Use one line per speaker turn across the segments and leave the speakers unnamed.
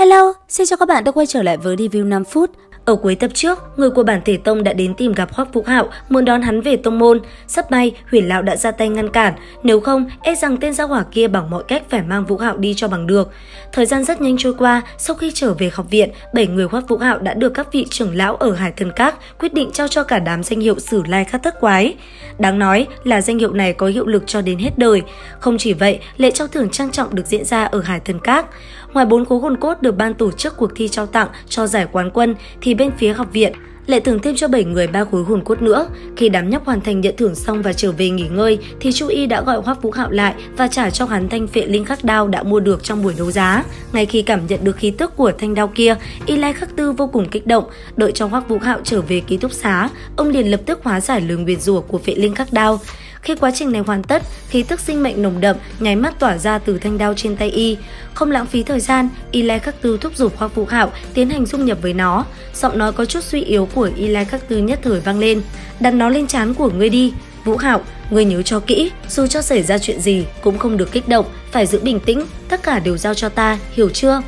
Hello, xin chào các bạn đã quay trở lại với review 5 phút. Ở cuối tập trước, người của bản thể tông đã đến tìm gặp Hoắc Vũ Hạo, muốn đón hắn về tông môn. Sắp may, Huyền Lão đã ra tay ngăn cản, nếu không, e rằng tên gia hỏa kia bằng mọi cách phải mang Vũ Hạo đi cho bằng được. Thời gian rất nhanh trôi qua, sau khi trở về học viện, 7 người Hoắc Vũ Hạo đã được các vị trưởng lão ở Hải Thần Các quyết định trao cho cả đám danh hiệu Sử Lai Khắc Thất Quái. Đáng nói là danh hiệu này có hiệu lực cho đến hết đời. Không chỉ vậy, lễ trao thưởng trang trọng được diễn ra ở Hải Thần Các. Ngoài 4 khối hồn cốt được ban tổ chức cuộc thi trao tặng cho giải quán quân, thì bên phía học viện lại thưởng thêm cho 7 người 3 khối hồn cốt nữa. Khi đám nhóc hoàn thành nhận thưởng xong và trở về nghỉ ngơi, thì Chu Y đã gọi Hoắc Vũ Hạo lại và trả cho hắn thanh phệ linh khắc đao đã mua được trong buổi đấu giá. Ngay khi cảm nhận được khí tức của thanh đao kia, Y Lai Khắc Tư vô cùng kích động. Đợi cho Hoắc Vũ Hạo trở về ký túc xá, ông liền lập tức hóa giải lời nguyền rủa của phệ linh khắc đao. Khi quá trình này hoàn tất, khí tức sinh mệnh nồng đậm nháy mắt tỏa ra từ thanh đao trên tay y. Không lãng phí thời gian, Y Lai Khắc Tư thúc giục Hoắc Vũ Hạo tiến hành dung nhập với nó. Giọng nói có chút suy yếu của Y Lai Khắc Tư nhất thời vang lên: "Đặt nó lên trán của ngươi đi, Vũ Hạo, ngươi nhớ cho kỹ, dù cho xảy ra chuyện gì cũng không được kích động, phải giữ bình tĩnh, tất cả đều giao cho ta, hiểu chưa?"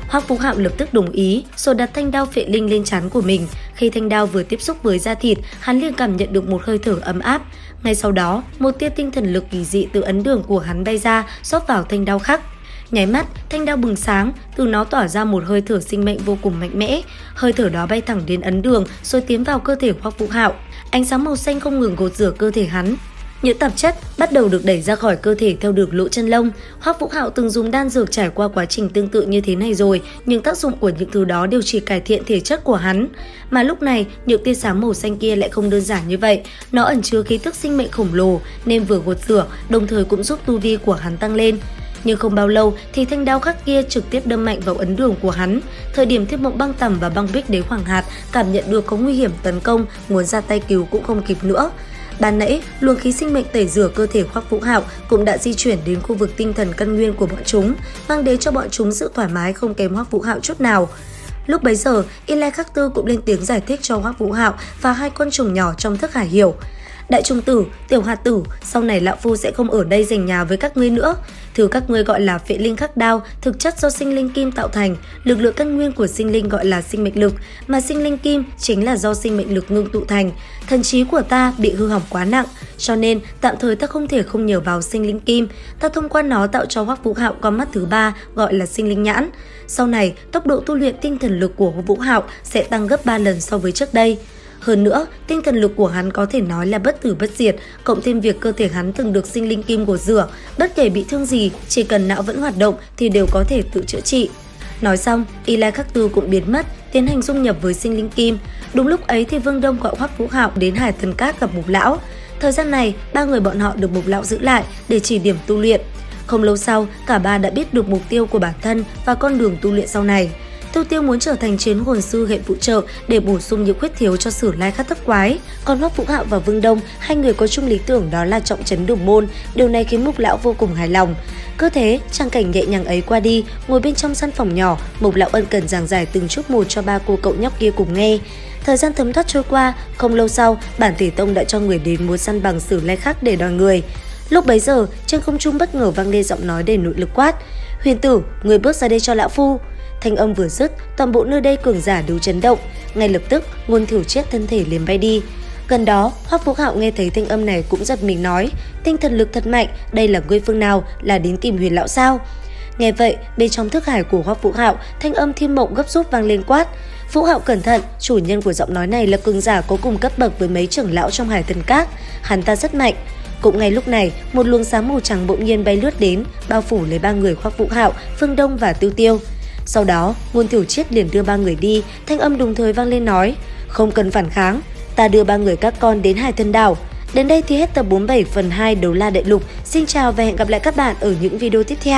Hoắc Vũ Hạo lập tức đồng ý, rồi đặt thanh đao phệ linh lên trán của mình. Khi thanh đao vừa tiếp xúc với da thịt, hắn liền cảm nhận được một hơi thở ấm áp. Ngay sau đó, một tia tinh thần lực kỳ dị từ ấn đường của hắn bay ra, rót vào thanh đao khắc. Nháy mắt, thanh đao bừng sáng, từ nó tỏa ra một hơi thở sinh mệnh vô cùng mạnh mẽ. Hơi thở đó bay thẳng đến ấn đường, rồi tiến vào cơ thể Hoắc Vũ Hạo. Ánh sáng màu xanh không ngừng gột rửa cơ thể hắn. Những tạp chất bắt đầu được đẩy ra khỏi cơ thể theo đường lỗ chân lông. Hoắc Vũ Hạo từng dùng đan dược trải qua quá trình tương tự như thế này rồi, nhưng tác dụng của những thứ đó đều chỉ cải thiện thể chất của hắn. Mà lúc này, những tia sáng màu xanh kia lại không đơn giản như vậy, nó ẩn chứa khí tức sinh mệnh khổng lồ, nên vừa gột rửa, đồng thời cũng giúp tu vi của hắn tăng lên. Nhưng không bao lâu thì thanh đao khắc kia trực tiếp đâm mạnh vào ấn đường của hắn. Thời điểm Thiết Mộng Băng Tầm và Băng Bích Đế Hoàng Hạt cảm nhận được có nguy hiểm tấn công, muốn ra tay cứu cũng không kịp nữa. Ban nãy, luồng khí sinh mệnh tẩy rửa cơ thể Hoắc Vũ Hạo cũng đã di chuyển đến khu vực tinh thần căn nguyên của bọn chúng, mang đến cho bọn chúng sự thoải mái không kém Hoắc Vũ Hạo chút nào. Lúc bấy giờ, Y Lai Khắc Tư cũng lên tiếng giải thích cho Hoắc Vũ Hạo và hai con trùng nhỏ trong thức hải hiểu. "Đại trùng tử, tiểu hạt tử, sau này lão phu sẽ không ở đây giành nhà với các ngươi nữa. Thứ các ngươi gọi là phệ linh khắc đao, thực chất do sinh linh kim tạo thành, lực lượng căn nguyên của sinh linh gọi là sinh mệnh lực, mà sinh linh kim chính là do sinh mệnh lực ngưng tụ thành. Thần trí của ta bị hư hỏng quá nặng, cho nên tạm thời ta không thể không nhờ vào sinh linh kim. Ta thông qua nó tạo cho Hoắc Vũ Hạo con mắt thứ ba gọi là sinh linh nhãn. Sau này, tốc độ tu luyện tinh thần lực của Vũ Hạo sẽ tăng gấp 3 lần so với trước đây. Hơn nữa, tinh thần lực của hắn có thể nói là bất tử bất diệt, cộng thêm việc cơ thể hắn từng được sinh linh kim gột rửa, bất kể bị thương gì, chỉ cần não vẫn hoạt động thì đều có thể tự chữa trị." Nói xong, Y Lai Khắc Tư cũng biến mất, tiến hành dung nhập với sinh linh kim. Đúng lúc ấy thì Vương Đông gọi Hoắc Vũ Hạo đến Hải Thần Các gặp Mục Lão. Thời gian này, ba người bọn họ được Mục Lão giữ lại để chỉ điểm tu luyện. Không lâu sau, cả ba đã biết được mục tiêu của bản thân và con đường tu luyện sau này. Tiêu Tiêu muốn trở thành chiến hồn sư hệ phụ trợ để bổ sung những khuyết thiếu cho Sử Lai Khắc Thất Quái, còn Hoắc Vũ Hạo và Vương Đông, hai người có chung lý tưởng đó là trọng trấn Đồng Môn. Điều này khiến Mục Lão vô cùng hài lòng. Cứ thế, trang cảnh nhẹ nhàng ấy qua đi, ngồi bên trong căn phòng nhỏ, Mục Lão ân cần giảng giải từng chút một cho ba cô cậu nhóc kia cùng nghe. Thời gian thấm thoát trôi qua, không lâu sau, bản thể tông đã cho người đến muốn săn bằng Sử Lai Khắc để đòi người. Lúc bấy giờ, trên không trung bất ngờ vang lên giọng nói đầy nội lực quát: "Huyền tử, người bước ra đây cho lão phu." Thanh âm vừa dứt, toàn bộ nơi đây cường giả đều chấn động. Ngay lập tức, Ngôn Thiểu Triết thân thể liền bay đi. Gần đó, Hoắc Vũ Hạo nghe thấy thanh âm này cũng giật mình nói: "Tinh thần lực thật mạnh, đây là ngươi phương nào, là đến tìm Huyền lão sao?" Nghe vậy, bên trong thức hải của Hoắc Vũ Hạo, thanh âm Thiên Mộng gấp rút vang lên quát: "Vũ Hạo cẩn thận, chủ nhân của giọng nói này là cường giả có cùng cấp bậc với mấy trưởng lão trong Hải Thần Các, hắn ta rất mạnh." Cũng ngay lúc này, một luồng sáng màu trắng bỗng nhiên bay lướt đến, bao phủ lấy ba người Hoắc Vũ Hạo, Phương Đông và Tiêu Tiêu. Sau đó, Ngôn Thiểu Triết liền đưa ba người đi, thanh âm đồng thời vang lên nói: "Không cần phản kháng, ta đưa ba người các con đến Hải Thần Đảo." Đến đây thì hết tập 47/2 Đấu La Đại Lục. Xin chào và hẹn gặp lại các bạn ở những video tiếp theo.